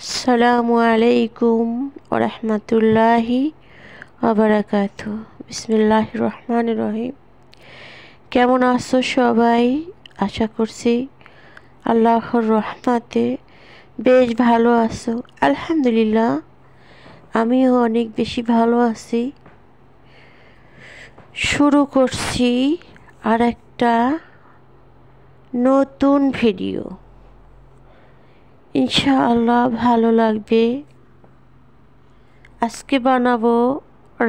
আসসালামু আলাইকুম ওরহমতুল্লাহি ওয়াবারাকাতুহু। বিসমিল্লাহির রহমানির রহিম। কেমন আছো সবাই? আশা করছি আল্লাহর রহমতে বেশ ভালো আছো। আলহামদুলিল্লাহ, আমিও অনেক বেশি ভালো আছি। শুরু করছি আর একটা নতুন ভিডিও। ইনশাআল্লাহ ভালো লাগবে। আজকে বানাবো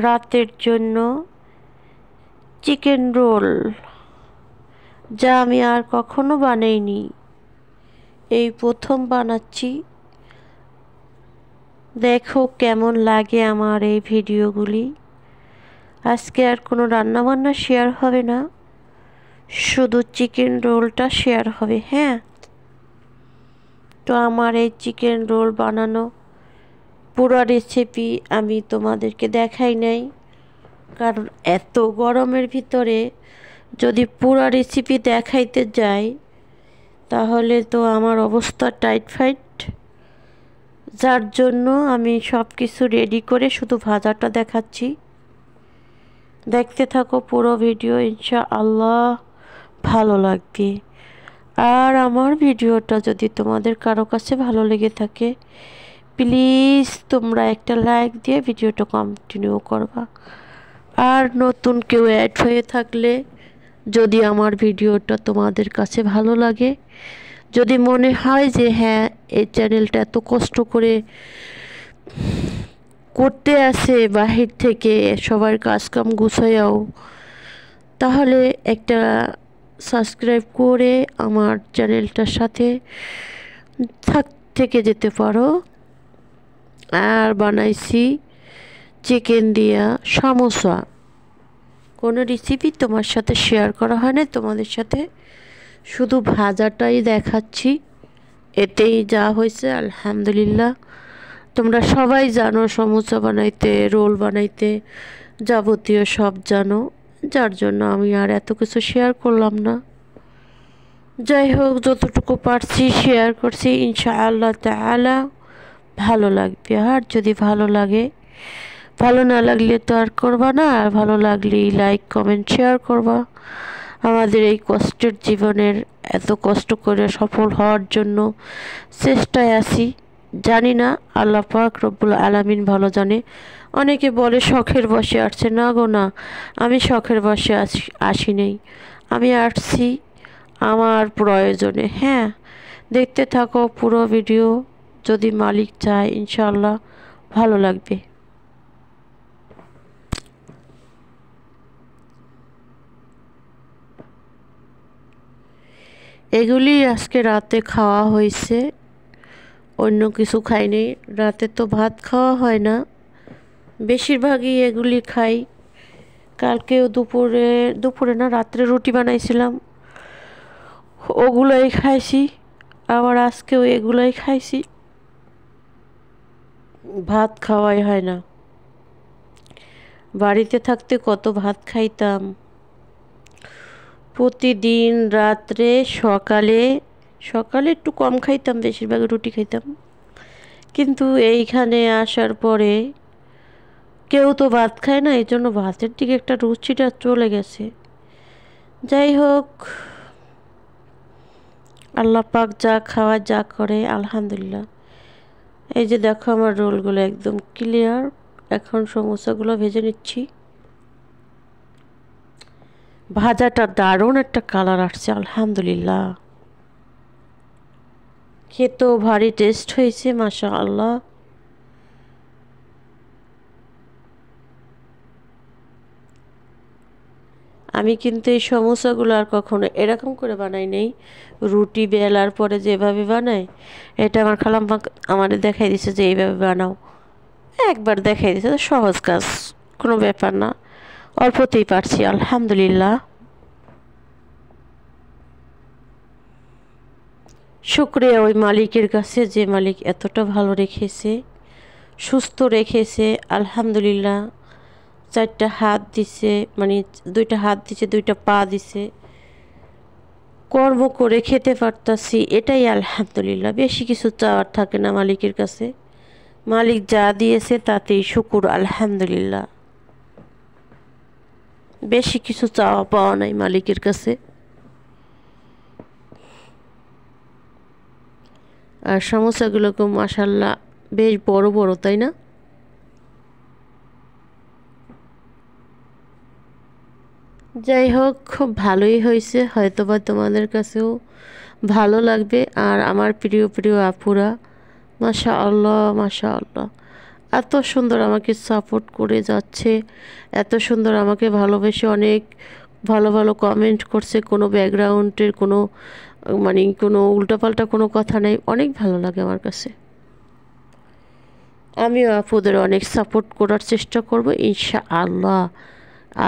রাতের জন্য চিকেন রোল, যা আমি আর কখনো বানাইনি, এই প্রথম বানাচ্ছি। দেখো কেমন লাগে আমার এই ভিডিওগুলি। আজকে আর কোনো রান্নাবান্না শেয়ার হবে না, শুধু চিকেন রোলটা শেয়ার হবে। হ্যাঁ, তো আমার এই চিকেন রোল বানানো পুরো রেসিপি আমি তোমাদেরকে দেখাই নাই, কারণ এত গরমের ভিতরে যদি পুরো রেসিপি দেখাইতে যাই তাহলে তো আমার অবস্থা টাইট ফাইট। যার জন্য আমি সব কিছু রেডি করে শুধু ভাজাটা দেখাচ্ছি। দেখতে থাকো পুরো ভিডিও, ইনশাআল্লাহ ভালো লাগবে। আর আমার ভিডিওটা যদি তোমাদের কারো কাছে ভালো লেগে থাকে, প্লিজ তোমরা একটা লাইক দিয়ে ভিডিওটা কন্টিনিউ করবা। আর নতুন কেউ অ্যাড হয়ে থাকলে, যদি আমার ভিডিওটা তোমাদের কাছে ভালো লাগে, যদি মনে হয় যে হ্যাঁ এই চ্যানেলটা এত কষ্ট করে করতে আসে বাহির থেকে সবার কাজকাম গুছাইয়াও, তাহলে একটা সাবস্ক্রাইব করে আমার চ্যানেলটার সাথে থেকে যেতে পারো। আর বানাইছি চিকেন দিয়া সমোসা। কোনো রেসিপি তোমার সাথে শেয়ার করা হয় না, তোমাদের সাথে শুধু ভাজাটাই দেখাচ্ছি। এতেই যা হয়েছে আলহামদুলিল্লাহ। তোমরা সবাই জানো সমোসা বানাইতে, রোল বানাইতে যাবতীয় সব জানো, যার জন্য আমি আর এত কিছু শেয়ার করলাম না। যাই হোক, যতটুকু পারছি শেয়ার করছি। ইনশাআল্লাহ তাআলা ভালো লাগবে। আর যদি ভালো লাগে, ভালো না লাগলে তো আর করবা না, আর ভালো লাগলেই লাইক কমেন্ট শেয়ার করবা। আমাদের এই কষ্টের জীবনের এত কষ্ট করে সফল হওয়ার জন্য চেষ্টায় আছি। জানি না, আল্লাহ পাক রব্বুল আলামিন ভালো জানে। অনেকে বলে শখের বশে আসছে, না গো না, আমি শখের বশে আসি নেই, আমি আসছি আমার প্রয়োজনে। হ্যাঁ, দেখতে থাকো পুরো ভিডিও, যদি মালিক চায় ইনশাআল্লাহ ভালো লাগবে। এগুলি আজকে রাতে খাওয়া হয়েছে, অন্য কিছু খাইনি। রাতে তো ভাত খাওয়া হয় না, বেশিরভাগই এগুলি খাই। কালকেও দুপুরে দুপুরে না রাত্রে রুটি বানাইছিলাম, ওগুলোই খাইছি। আবার আজকেও এগুলোই খাইছি। ভাত খাওয়াই হয় না। বাড়িতে থাকতে কত ভাত খাইতাম, প্রতিদিন রাত্রে সকালে সকালে একটু কম খাইতাম, বেশিরভাগ রুটি খাইতাম। কিন্তু এইখানে আসার পরে কেউ তো ভাত খায় না, এই জন্য ভাতের দিকে একটা রুচিটা চলে গেছে। যাই হোক, আল্লাহ পাক যা খাওয়া যা করে আলহামদুলিল্লাহ। এই যে দেখো আমার রোলগুলো একদম ক্লিয়ার। এখন সমোসাগুলো ভেজে নিচ্ছি। ভাজাটা দারুণ একটা কালার আসছে আলহামদুলিল্লাহ। খেতেও ভারী টেস্ট হয়েছে মাশাআল্লাহ। আমি কিন্তু এই সমোসাগুলো আর কখনো এরকম করে বানাই নেই। রুটি বেলার পরে যেভাবে বানাই, এটা আমার খালাম্মা আমাদের দেখাই দিছে যে এইভাবে বানাও। একবার দেখাই দিছে, সহজ কাজ, কোনো ব্যাপার না, অল্পতেই পারছি আলহামদুলিল্লাহ। শুকরিয়া ওই মালিকের কাছে, যে মালিক এতটা ভালো রেখেছে, সুস্থ রেখেছে আলহামদুলিল্লাহ। চারটা হাত দিছে, মানে দুইটা হাত দিছে, দুইটা পা দিছে, কর্ম করে খেতে পারতাছি, এটাই আলহামদুলিল্লাহ। বেশি কিছু চাওয়ার থাকে না মালিকের কাছে। মালিক যা দিয়েছে তাতেই শুকুর, আলহামদুলিল্লাহ। বেশি কিছু চাওয়া পাওয়া নাই মালিকের কাছে। আর সমস্যাগুলোকে মাশাল্লাহ বেশ বড় বড়, তাই না? যাই হোক, খুব ভালোই হয়েছে, হয়তোবা তোমাদের কাছেও ভালো লাগবে। আর আমার প্রিয় প্রিয় আপুরা, মাশা আল্লাহ মাশা আল্লাহ, এত সুন্দর আমাকে সাপোর্ট করে যাচ্ছে, এত সুন্দর আমাকে ভালোবেসে অনেক ভালো ভালো কমেন্ট করছে। কোনো ব্যাকগ্রাউন্ডের কোনো মানে কোনো উল্টাপাল্টা কোনো কথা নেই। অনেক ভালো লাগে আমার কাছে। আমিও আপুদের অনেক সাপোর্ট করার চেষ্টা করব ইনশাআল্লাহ।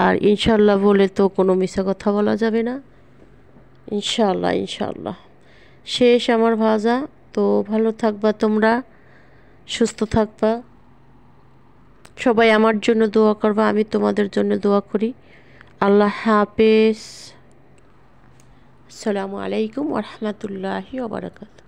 আর ইনশাআল্লাহ বলে তো কোনো মিথ্যা কথা বলা যাবে না। ইনশাআল্লাহ ইনশাআল্লাহ। শেষ আমার ভাজা। তো ভালো থাকবা তোমরা, সুস্থ থাকবা, সবাই আমার জন্য দোয়া করবা, আমি তোমাদের জন্য দোয়া করি। আল্লাহ হাফেজ। আসসালামু আলাইকুম ওয়া রাহমাতুল্লাহি ওয়া বারাকাতুহু।